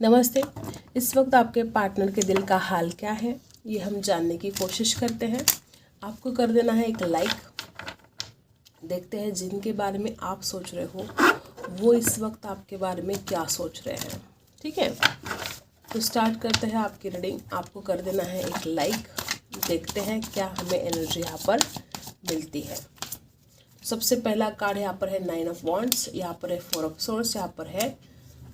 नमस्ते। इस वक्त आपके पार्टनर के दिल का हाल क्या है, ये हम जानने की कोशिश करते हैं। आपको कर देना है एक लाइक। देखते हैं जिनके बारे में आप सोच रहे हो वो इस वक्त आपके बारे में क्या सोच रहे हैं। ठीक है, तो स्टार्ट करते हैं आपकी रीडिंग। आपको कर देना है एक लाइक। देखते हैं क्या हमें एनर्जी यहाँ पर मिलती है। सबसे पहला कार्ड यहाँ पर है 9 ऑफ वॉन्ड्स, यहाँ पर है 4 ऑफ सोर्स, यहाँ पर है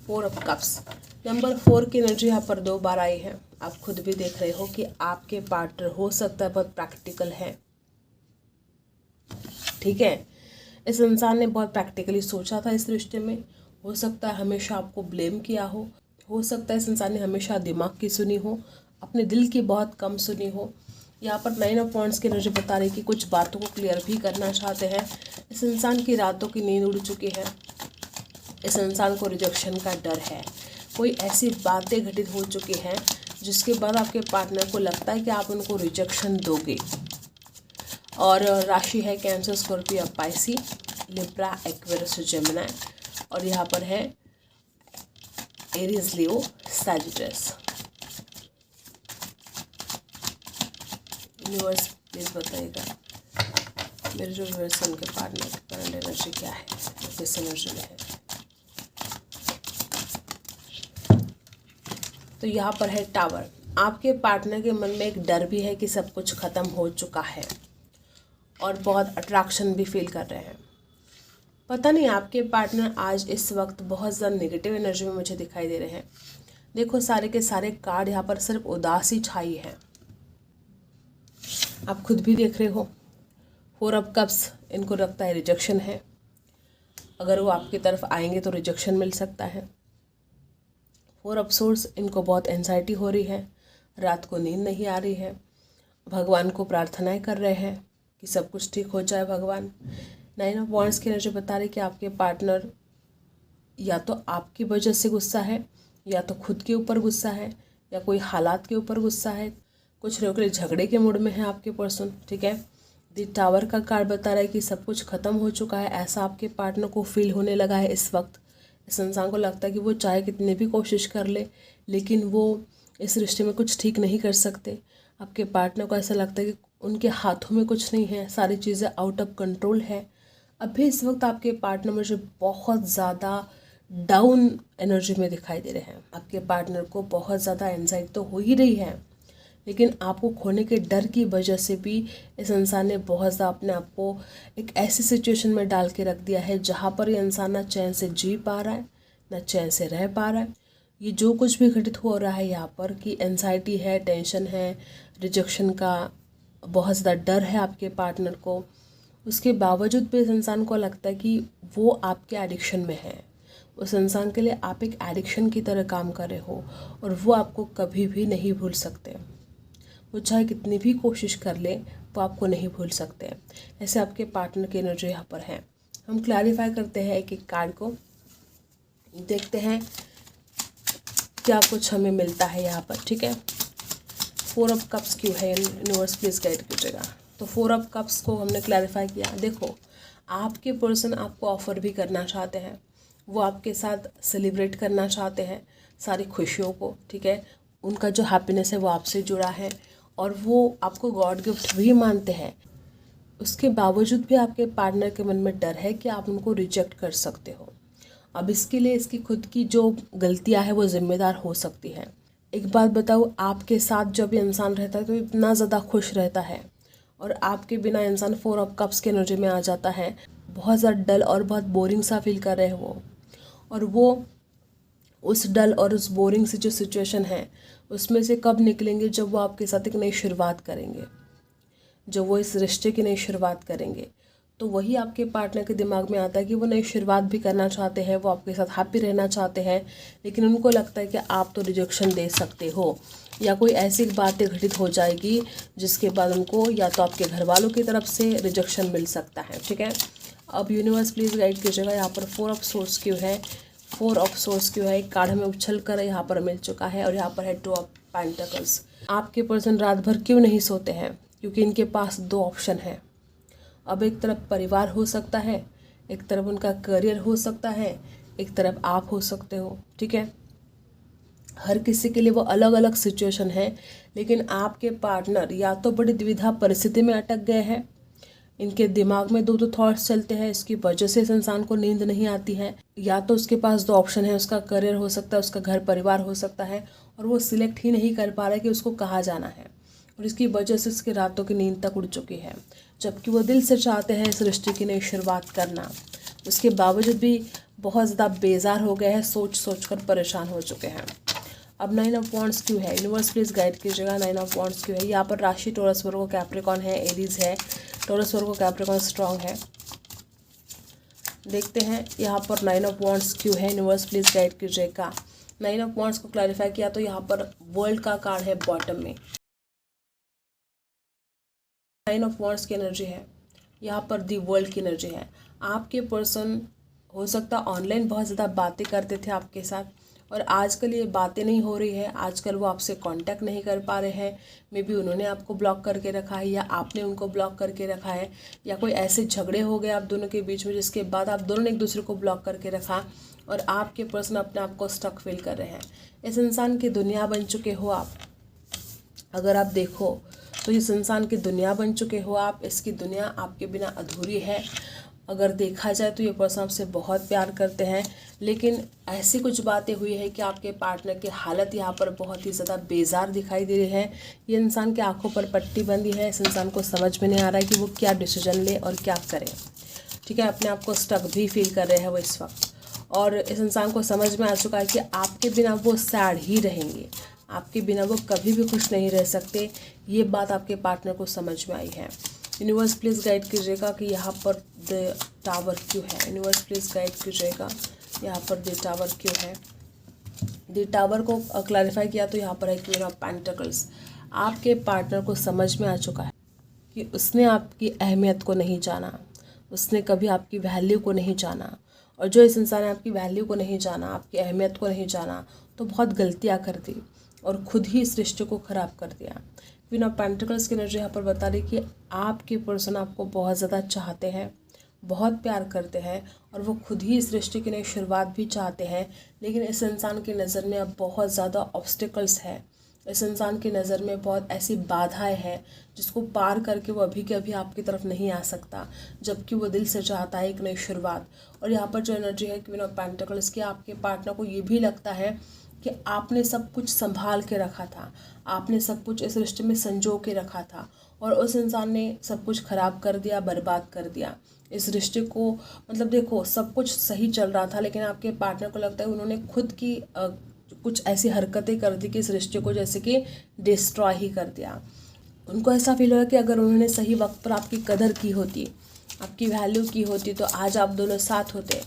4 ऑफ कप्स। नंबर 4 की एनर्जी यहाँ पर 2 बार आई है। आप खुद भी देख रहे हो कि आपके पार्टनर हो सकता है बहुत प्रैक्टिकल है। ठीक है, इस इंसान ने बहुत प्रैक्टिकली सोचा था इस रिश्ते में। हो सकता है हमेशा आपको ब्लेम किया हो सकता है इस इंसान ने हमेशा दिमाग की सुनी हो, अपने दिल की बहुत कम सुनी हो। यहाँ पर 9 ऑफ वॉन्ड्स की एनर्जी बता रही कि कुछ बातों को क्लियर भी करना चाहते हैं। इस इंसान की रातों की नींद उड़ चुकी है। इस इंसान को रिजेक्शन का डर है। कोई ऐसी बातें घटित हो चुकी हैं जिसके बाद आपके पार्टनर को लगता है कि आप उनको रिजेक्शन दोगे। और राशि है cancer, Scorpio, Pisces, Libra, Aquarius, Gemini. और यहाँ पर है एरीज, लियो, सैजिटस। यूनिवर्स प्लीज बताइएगा मेरे जो व्यूअर्स हैं उनके पार्टनर की करंट एनर्जी क्या है, किस एनर्जी में है। तो यहाँ पर है टावर। आपके पार्टनर के मन में एक डर भी है कि सब कुछ ख़त्म हो चुका है और बहुत अट्रैक्शन भी फील कर रहे हैं। पता नहीं आपके पार्टनर आज इस वक्त बहुत ज़्यादा नेगेटिव एनर्जी में मुझे दिखाई दे रहे हैं। देखो सारे के सारे कार्ड यहाँ पर सिर्फ उदासी छाई है। आप खुद भी देख रहे हो 4 ऑफ कप्स, इनको लगता है रिजेक्शन है। अगर वो आपकी तरफ आएंगे तो रिजेक्शन मिल सकता है। 4 ऑफ सोर्स, इनको बहुत एंजाइटी हो रही है, रात को नींद नहीं आ रही है, भगवान को प्रार्थनाएं कर रहे हैं कि सब कुछ ठीक हो जाए भगवान। 9 ऑफ वॉन्ड्स की एनर्जी बता रही कि आपके पार्टनर या तो आपकी वजह से गुस्सा है, या तो खुद के ऊपर गुस्सा है, या कोई हालात के ऊपर गुस्सा है। कुछ लोगों के लिए झगड़े के मूड में है आपके पर्सन। ठीक है, दी टावर का कार्ड बता रहा है कि सब कुछ ख़त्म हो चुका है, ऐसा आपके पार्टनर को फील होने लगा है इस वक्त। इस इंसान को लगता है कि वो चाहे कितनी भी कोशिश कर ले लेकिन वो इस रिश्ते में कुछ ठीक नहीं कर सकते। आपके पार्टनर को ऐसा लगता है कि उनके हाथों में कुछ नहीं है, सारी चीज़ें आउट ऑफ कंट्रोल है। अभी इस वक्त आपके पार्टनर मुझे बहुत ज़्यादा डाउन एनर्जी में दिखाई दे रहे हैं। आपके पार्टनर को बहुत ज़्यादा एंजाइटी तो हो ही रही है, लेकिन आपको खोने के डर की वजह से भी इस इंसान ने बहुत ज़्यादा अपने आप को एक ऐसी सिचुएशन में डाल के रख दिया है जहाँ पर ये इंसान ना चैन से जी पा रहा है, ना चैन से रह पा रहा है। ये जो कुछ भी घटित हो रहा है यहाँ पर कि एंजाइटी है, टेंशन है, रिजेक्शन का बहुत ज़्यादा डर है आपके पार्टनर को, उसके बावजूद भी इस इंसान को लगता है कि वो आपके एडिक्शन में है। उस इंसान के लिए आप एक एडिक्शन की तरह काम कर रहे हो और वो आपको कभी भी नहीं भूल सकते। वो चाहे कितनी भी कोशिश कर ले वो आपको नहीं भूल सकते। ऐसे आपके पार्टनर की एनर्जी यहाँ पर है। हम क्लैरिफाई करते हैं एक एक कार्ड को, देखते हैं क्या कुछ हमें मिलता है यहाँ पर। ठीक है, 4 ऑफ कप्स क्यों है, यूनिवर्स प्लीज गाइड कीजिएगा। तो 4 ऑफ कप्स को हमने क्लैरिफाई किया। देखो आपके पर्सन आपको ऑफर भी करना चाहते हैं, वो आपके साथ सेलिब्रेट करना चाहते हैं सारी खुशियों को। ठीक है, उनका जो हैप्पीनेस है वो आपसे जुड़ा है और वो आपको गॉड गिफ्ट भी मानते हैं। उसके बावजूद भी आपके पार्टनर के मन में डर है कि आप उनको रिजेक्ट कर सकते हो। अब इसके लिए इसकी खुद की जो गलतियां है वो जिम्मेदार हो सकती है। एक बात बताओ, आपके साथ जब ये इंसान रहता है तो इतना ज़्यादा खुश रहता है और आपके बिना इंसान 4 ऑफ कप्स की एनर्जी में आ जाता है। बहुत ज़्यादा डल और बहुत बोरिंग सा फील कर रहे हैं वो, और वो उस डल और उस बोरिंग सी जो सिचुएशन है उसमें से कब निकलेंगे, जब वो आपके साथ एक नई शुरुआत करेंगे, जब वो इस रिश्ते की नई शुरुआत करेंगे। तो वही आपके पार्टनर के दिमाग में आता है कि वो नई शुरुआत भी करना चाहते हैं, वो आपके साथ हैप्पी रहना चाहते हैं, लेकिन उनको लगता है कि आप तो रिजेक्शन दे सकते हो या कोई ऐसी बातें घटित हो जाएगी जिसके बाद उनको या तो आपके घर वालों की तरफ से रिजेक्शन मिल सकता है। ठीक है, अब यूनिवर्स प्लीज़ गाइड कीजिएगा यहाँ पर 4 ऑफ सोर्स क्यों है, 4 ऑफ सोर्स क्यों है। एक कार्ड हमें उछल कर यहाँ पर मिल चुका है और यहाँ पर है 2 ऑफ पेंटिकल्स। आपके पर्सन रात भर क्यों नहीं सोते हैं, क्योंकि इनके पास 2 ऑप्शन है। अब एक तरफ परिवार हो सकता है, एक तरफ उनका करियर हो सकता है, एक तरफ आप हो सकते हो। ठीक है, हर किसी के लिए वो अलग अलग सिचुएशन है, लेकिन आपके पार्टनर या तो बड़ी द्विधा परिस्थिति में अटक गए हैं, इनके दिमाग में दो दो थॉट्स चलते हैं, इसकी वजह से इस इंसान को नींद नहीं आती है। या तो उसके पास दो ऑप्शन है, उसका करियर हो सकता है, उसका घर परिवार हो सकता है, और वो सिलेक्ट ही नहीं कर पा रहा है कि उसको कहाँ जाना है, और इसकी वजह से उसकी रातों की नींद तक उड़ चुकी है। जबकि वो दिल से चाहते हैं इस रिश्ते की नई शुरुआत करना, उसके बावजूद भी बहुत ज़्यादा बेजार हो गए हैं, सोच सोच कर परेशान हो चुके हैं। अब 9 ऑफ वॉन्ड्स क्यों है? यूनिवर्स प्लीज गाइड कीजिएगा, 9 ऑफ वॉन्ड्स क्यों है? यहाँ पर राशि टॉरस वर्गो कैप्रिकॉन है, एरीज है, टॉरस वर्गो कैप्रिकॉन स्ट्रांग है। देखते हैं यहाँ पर 9 ऑफ वॉन्ड्स क्यों है, यूनिवर्स प्लीज गाइड कीजिएगा। 9 ऑफ वॉन्ड्स को क्लैरिफाई किया तो यहाँ पर वर्ल्ड का कार्ड है बॉटम में। 9 ऑफ वॉन्ड्स की एनर्जी है, यहाँ पर दी वर्ल्ड की एनर्जी है। आपके पर्सन हो सकता ऑनलाइन बहुत ज़्यादा बातें करते थे आपके साथ, और आजकल ये बातें नहीं हो रही है, आजकल वो आपसे कांटेक्ट नहीं कर पा रहे हैं। मे बी उन्होंने आपको ब्लॉक करके रखा है या आपने उनको ब्लॉक करके रखा है, या कोई ऐसे झगड़े हो गए आप दोनों के बीच में जिसके बाद आप दोनों ने एक दूसरे को ब्लॉक करके रखा, और आपके पर्सन अपने आप को स्टक फील कर रहे हैं। इस इंसान की दुनिया बन चुके हो आप। अगर आप देखो तो इस इंसान की दुनिया बन चुके हो आप, इसकी दुनिया आपके बिना अधूरी है। अगर देखा जाए तो ये पर्सन आपसे बहुत प्यार करते हैं, लेकिन ऐसी कुछ बातें हुई है कि आपके पार्टनर की हालत यहाँ पर बहुत ही ज़्यादा बेजार दिखाई दे रही है। ये इंसान की आंखों पर पट्टी बंदी है, इस इंसान को समझ में नहीं आ रहा है कि वो क्या डिसीजन ले और क्या करे। ठीक है, अपने आप को स्टक भी फील कर रहे हैं वो इस वक्त, और इस इंसान को समझ में आ चुका है कि आपके बिना वो सैड ही रहेंगे, आपके बिना वो कभी भी खुश नहीं रह सकते। ये बात आपके पार्टनर को समझ में आई है। यूनिवर्स प्लीज़ गाइड कीजिएगा कि यहाँ पर द टावर क्यों है। यूनिवर्स प्लीज़ गाइड कीजिएगा यहाँ पर द टावर क्यों है। द टावर को क्लैरिफाई किया तो यहाँ पर है क्वीन ऑफ पेंटिकल्स। आपके पार्टनर को समझ में आ चुका है कि उसने आपकी अहमियत को नहीं जाना, उसने कभी आपकी वैल्यू को नहीं जाना, और जो इस इंसान ने आपकी वैल्यू को नहीं जाना, आपकी अहमियत को नहीं जाना, तो बहुत गलतियाँ कर दी और खुद ही इस रिश्ते को ख़राब कर दिया। क्वीन ऑफ पेंटिकल्स की एनर्जी यहाँ पर बता रही कि आपके पर्सन आपको बहुत ज़्यादा चाहते हैं, बहुत प्यार करते हैं, और वो खुद ही इस रिश्ते की नई शुरुआत भी चाहते हैं, लेकिन इस इंसान की नज़र में अब बहुत ज़्यादा ऑब्स्टिकल्स है। इस इंसान की नज़र में बहुत ऐसी बाधाएं हैं जिसको पार करके वो अभी के अभी आपकी तरफ नहीं आ सकता, जबकि वो दिल से चाहता है एक नई शुरुआत। और यहाँ पर जो एनर्जी है क्वीन ऑफ पेंटिकल्स की, आपके पार्टनर को ये भी लगता है कि आपने सब कुछ संभाल के रखा था, आपने सब कुछ इस रिश्ते में संजो के रखा था, और उस इंसान ने सब कुछ ख़राब कर दिया, बर्बाद कर दिया इस रिश्ते को। मतलब देखो, सब कुछ सही चल रहा था, लेकिन आपके पार्टनर को लगता है उन्होंने खुद की कुछ ऐसी हरकतें कर दी कि इस रिश्ते को जैसे कि डिस्ट्रॉय ही कर दिया। उनको ऐसा फील हुआ कि अगर उन्होंने सही वक्त पर आपकी कदर की होती, आपकी वैल्यू की होती, तो आज आप दोनों साथ होते।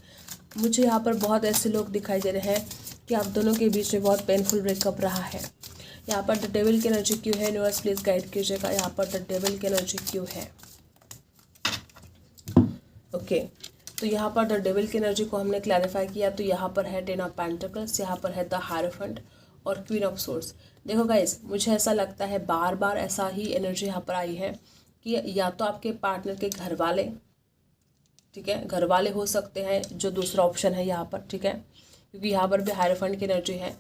मुझे यहाँ पर बहुत ऐसे लोग दिखाई दे रहे हैं कि आप दोनों के बीच में बहुत पेनफुल ब्रेकअप रहा है। यहाँ पर द डेविल की एनर्जी क्यों है? यूनिवर्स प्लीज गाइड कीजिएगा यहाँ पर द डेविल की एनर्जी क्यों है। ओके, तो यहाँ पर द डेविल की एनर्जी को हमने क्लैरिफाई किया, तो यहाँ पर है 10 ऑफ पेंटिकल्स, यहाँ पर है द हायरोफेंट और क्वीन ऑफ सोर्ड्स। देखो गाइस, मुझे ऐसा लगता है बार बार ऐसा ही एनर्जी यहाँ पर आई है कि या तो आपके पार्टनर के घर वाले, ठीक है, घर वाले हो सकते हैं, जो दूसरा ऑप्शन है यहाँ पर, ठीक है, क्योंकि यहाँ पर भी हायरोफेंट की एनर्जी है।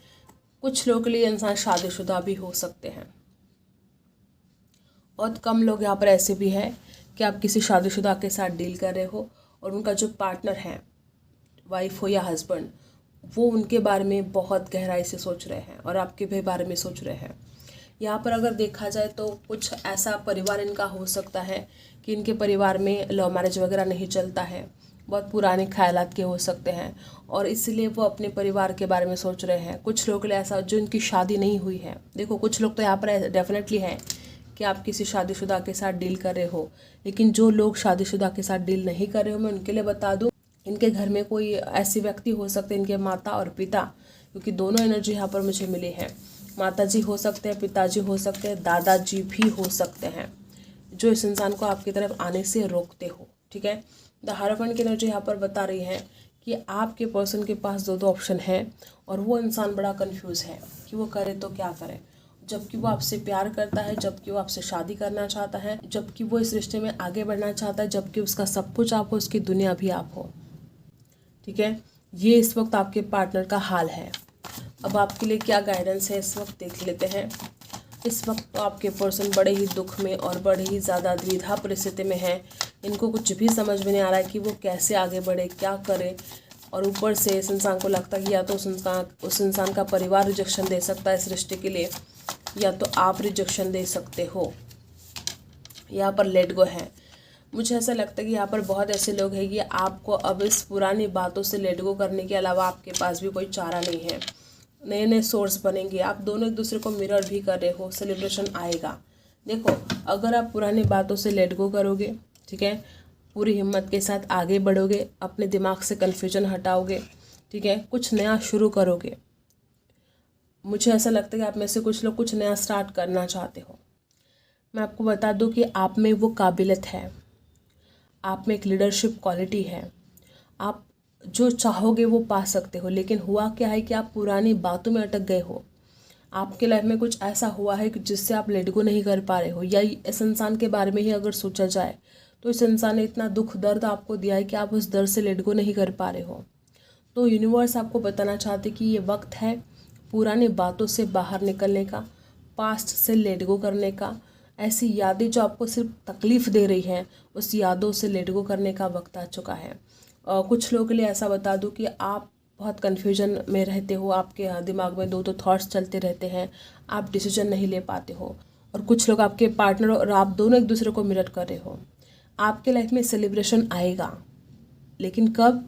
कुछ लोगों के लिए इंसान शादीशुदा भी हो सकते हैं, बहुत कम लोग यहाँ पर ऐसे भी हैं कि आप किसी शादीशुदा के साथ डील कर रहे हो, और उनका जो पार्टनर है, वाइफ हो या हस्बैंड, वो उनके बारे में बहुत गहराई से सोच रहे हैं और आपके भी बारे में सोच रहे हैं। यहाँ पर अगर देखा जाए तो कुछ ऐसा परिवार इनका हो सकता है कि इनके परिवार में लव मैरिज वगैरह नहीं चलता है, बहुत पुराने ख्यालात के हो सकते हैं, और इसलिए वो अपने परिवार के बारे में सोच रहे हैं। कुछ लोग ऐसा जो इनकी शादी नहीं हुई है, देखो कुछ लोग तो यहाँ पर डेफिनेटली हैं कि आप किसी शादीशुदा के साथ डील कर रहे हो, लेकिन जो लोग शादीशुदा के साथ डील नहीं कर रहे हो, मैं उनके लिए बता दूं, इनके घर में कोई ऐसे व्यक्ति हो सकते हैं, इनके माता और पिता, क्योंकि दोनों एनर्जी यहाँ पर मुझे मिली है। माता जी हो सकते हैं, पिताजी हो सकते हैं, दादाजी भी हो सकते हैं, जो इस इंसान को आपकी तरफ आने से रोकते हो, ठीक है। द हायरोफेंट की एनर्जी यहाँ पर बता रही है कि आपके पर्सन के पास दो ऑप्शन है, और वो इंसान बड़ा कंफ्यूज है कि वो करे तो क्या करे, जबकि वो आपसे प्यार करता है, जबकि वो आपसे शादी करना चाहता है, जबकि वो इस रिश्ते में आगे बढ़ना चाहता है, जबकि उसका सब कुछ आप हो, उसकी दुनिया भी आप हो, ठीक है। ये इस वक्त आपके पार्टनर का हाल है। अब आपके लिए क्या गाइडेंस है इस वक्त देख लेते हैं। इस वक्त तो आपके पर्सन बड़े ही दुख में और बड़े ही ज़्यादा द्विधा परिस्थिति में है। इनको कुछ भी समझ में नहीं आ रहा है कि वो कैसे आगे बढ़े, क्या करे। और ऊपर से इस इंसान को लगता है कि या तो उस इंसान का परिवार रिजेक्शन दे सकता है इस रिश्ते के लिए, या तो आप रिजेक्शन दे सकते हो। यहाँ पर लेट गो है। मुझे ऐसा लगता है कि यहाँ पर बहुत ऐसे लोग हैं कि आपको अब इस पुरानी बातों से लेट गो करने के अलावा आपके पास भी कोई चारा नहीं है। नए नए सोर्स बनेंगे, आप दोनों एक दूसरे को मिरर भी कर रहे हो, सेलिब्रेशन आएगा। देखो, अगर आप पुरानी बातों से लेट गो करोगे, ठीक है, पूरी हिम्मत के साथ आगे बढ़ोगे, अपने दिमाग से कन्फ्यूजन हटाओगे, ठीक है, कुछ नया शुरू करोगे, मुझे ऐसा लगता है कि आप में से कुछ लोग कुछ नया स्टार्ट करना चाहते हो। मैं आपको बता दूं कि आप में वो काबिलियत है, आप में एक लीडरशिप क्वालिटी है, आप जो चाहोगे वो पा सकते हो। लेकिन हुआ क्या है कि आप पुरानी बातों में अटक गए हो। आपके लाइफ में कुछ ऐसा हुआ है कि जिससे आप लेट गो नहीं कर पा रहे हो, या इस इंसान के बारे में ही अगर सोचा जाए तो इस इंसान ने इतना दुख दर्द आपको दिया है कि आप उस दर्द से लेट गो नहीं कर पा रहे हो। तो यूनिवर्स आपको बताना चाहते कि ये वक्त है पुरानी बातों से बाहर निकलने का, पास्ट से लेट गो करने का। ऐसी यादें जो आपको सिर्फ तकलीफ़ दे रही हैं, उस यादों से लेट गो करने का वक्त आ चुका है। कुछ लोगों के लिए ऐसा बता दूं कि आप बहुत कन्फ्यूजन में रहते हो, आपके दिमाग में दो थॉट्स चलते रहते हैं, आप डिसीजन नहीं ले पाते हो। और कुछ लोग आपके पार्टनर और आप दोनों एक दूसरे को मिरर कर रहे हो। आपके लाइफ में सेलिब्रेशन आएगा, लेकिन कब?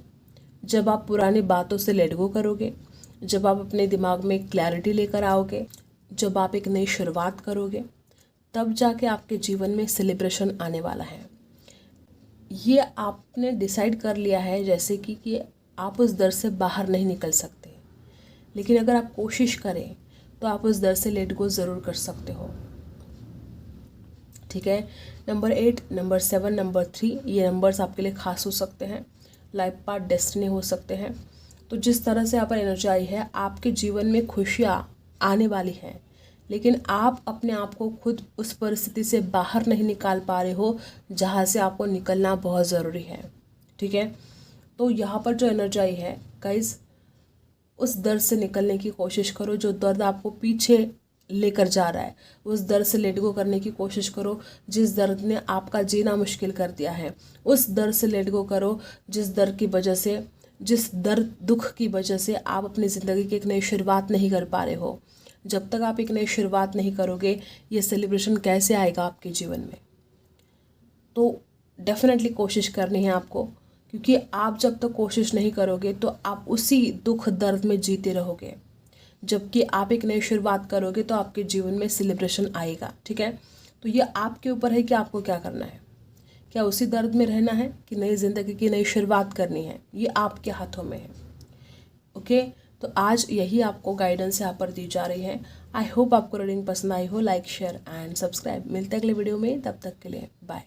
जब आप पुरानी बातों से लेट गो करोगे, जब आप अपने दिमाग में क्लैरिटी लेकर आओगे, जब आप एक नई शुरुआत करोगे, तब जाके आपके जीवन में सेलिब्रेशन आने वाला है। ये आपने डिसाइड कर लिया है जैसे कि आप उस दर से बाहर नहीं निकल सकते, लेकिन अगर आप कोशिश करें तो आप उस दर से लेट गो ज़रूर कर सकते हो, ठीक है। नंबर 8, नंबर 7, नंबर 3 ये नंबर्स आपके लिए खास हो सकते हैं, लाइफ पार्ट, डेस्टिनी हो सकते हैं। तो जिस तरह से यहाँ पर एनर्जी आई है, आपके जीवन में खुशियाँ आने वाली हैं, लेकिन आप अपने आप को खुद उस परिस्थिति से बाहर नहीं निकाल पा रहे हो जहाँ से आपको निकलना बहुत ज़रूरी है, ठीक है। तो यहाँ पर जो एनर्जी आई है गाइस, उस दर्द से निकलने की कोशिश करो। जो दर्द आपको पीछे लेकर जा रहा है, उस दर्द से लेट गो करने की कोशिश करो। जिस दर्द ने आपका जीना मुश्किल कर दिया है, उस दर्द से लेट गो करो। जिस दर्द की वजह से, जिस दर्द दुख की वजह से आप अपनी ज़िंदगी की एक नई शुरुआत नहीं कर पा रहे हो, जब तक आप एक नई शुरुआत नहीं करोगे, ये सेलिब्रेशन कैसे आएगा आपके जीवन में? तो डेफिनेटली कोशिश करनी है आपको, क्योंकि आप जब तक कोशिश नहीं करोगे तो आप उसी दुख दर्द में जीते रहोगे। जबकि आप एक नई शुरुआत करोगे तो आपके जीवन में सेलिब्रेशन आएगा, ठीक है। तो ये आपके ऊपर है कि आपको क्या करना है। क्या उसी दर्द में रहना है कि नई ज़िंदगी की नई शुरुआत करनी है, ये आपके हाथों में है, ओके। तो आज यही आपको गाइडेंस यहाँ पर दी जा रही है। आई होप आपको रीडिंग पसंद आई हो। Like, share and subscribe. मिलते हैं अगले वीडियो में, तब तक के लिए बाय।